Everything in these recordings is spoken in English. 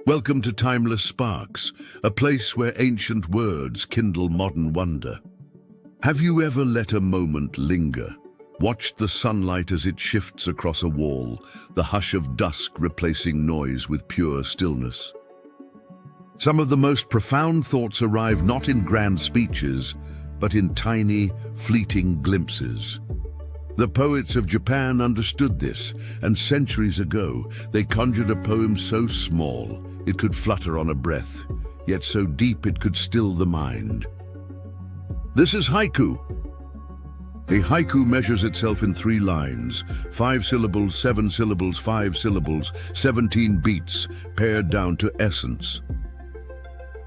Welcome to Timeless Sparks, a place where ancient words kindle modern wonder. Have you ever let a moment linger? Watched the sunlight as it shifts across a wall, the hush of dusk replacing noise with pure stillness. Some of the most profound thoughts arrive not in grand speeches, but in tiny, fleeting glimpses. The poets of Japan understood this, and centuries ago they conjured a poem so small it could flutter on a breath, yet so deep it could still the mind. This is haiku. A haiku measures itself in 3 lines, 5 syllables, 7 syllables, 5 syllables, 17 beats, pared down to essence.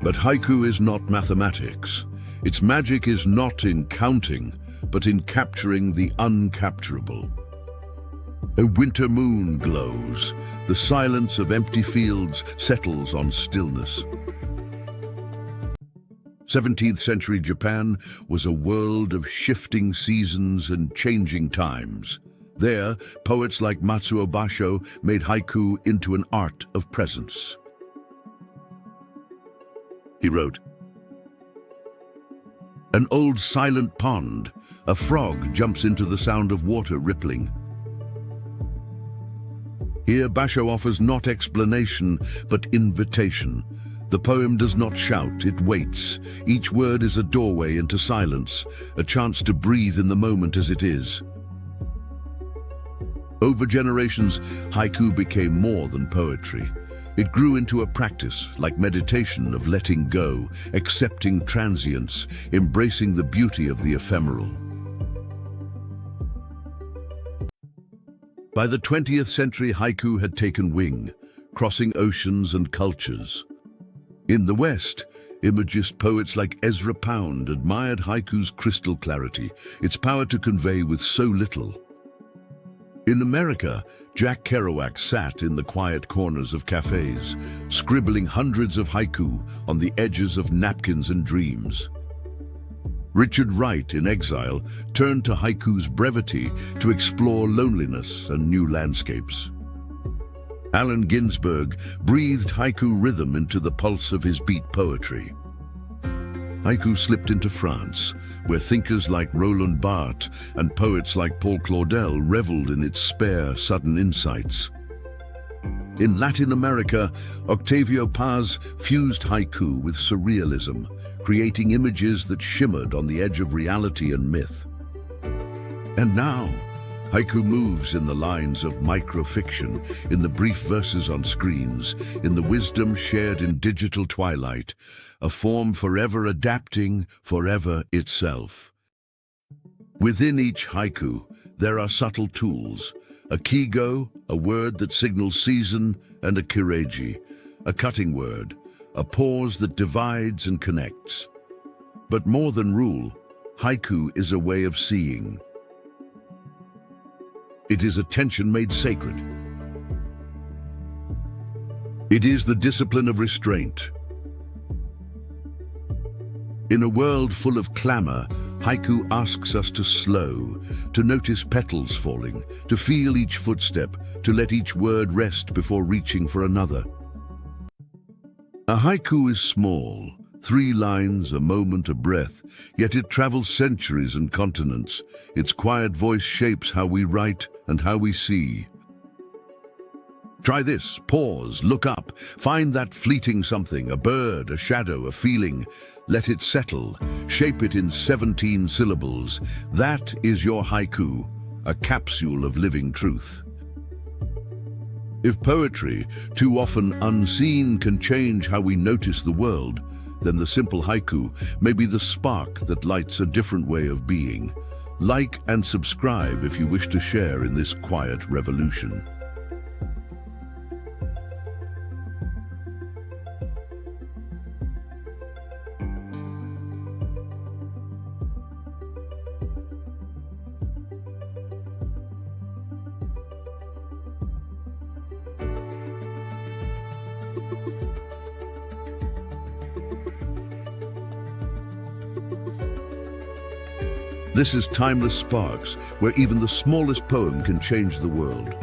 But haiku is not mathematics. Its magic is not in counting, but in capturing the uncapturable. A winter moon glows. The silence of empty fields settles on stillness. 17th century Japan was a world of shifting seasons and changing times. There, poets like Matsuo Bashō made haiku into an art of presence. He wrote, "An old silent pond, a frog jumps into the sound of water rippling." Here Bashō offers not explanation, but invitation. The poem does not shout, it waits. Each word is a doorway into silence, a chance to breathe in the moment as it is. Over generations, haiku became more than poetry. It grew into a practice, like meditation, of letting go, accepting transience, embracing the beauty of the ephemeral. By the 20th century, haiku had taken wing, crossing oceans and cultures. In the West, Imagist poets like Ezra admired haiku's crystal clarity, its power to convey with so little. In America, Jack Kerouac sat in the quiet corners of cafes, scribbling hundreds of haiku on the edges of napkins and dreams. Richard Wright, in exile, turned to haiku's brevity to explore loneliness and new landscapes. Allen Ginsberg breathed haiku rhythm into the pulse of his beat poetry. Haiku slipped into France, where thinkers like Roland Barthes and poets like Paul Claudel reveled in its spare, sudden insights. In Latin America, Octavio Paz fused haiku with surrealism, creating images that shimmered on the edge of reality and myth. And now, haiku moves in the lines of microfiction, in the brief verses on screens, in the wisdom shared in digital twilight, a form forever adapting, forever itself. Within each haiku, there are subtle tools, a kigo, a word that signals season, and a kireiji, a cutting word, a pause that divides and connects. But more than rule, haiku is a way of seeing. It is attention made sacred. It is the discipline of restraint. In a world full of clamor, haiku asks us to slow, to notice petals falling, to feel each footstep, to let each word rest before reaching for another. A haiku is small, 3 lines, a moment, a breath, yet it travels centuries and continents. Its quiet voice shapes how we write and how we see. Try this, pause, look up, find that fleeting something, a bird, a shadow, a feeling. Let it settle, shape it in 17 syllables. That is your haiku, a capsule of living truth. If poetry, too often unseen, can change how we notice the world, then the simple haiku may be the spark that lights a different way of being. Like and subscribe if you wish to share in this quiet revolution. This is Timeless Sparks, where even the smallest poem can change the world.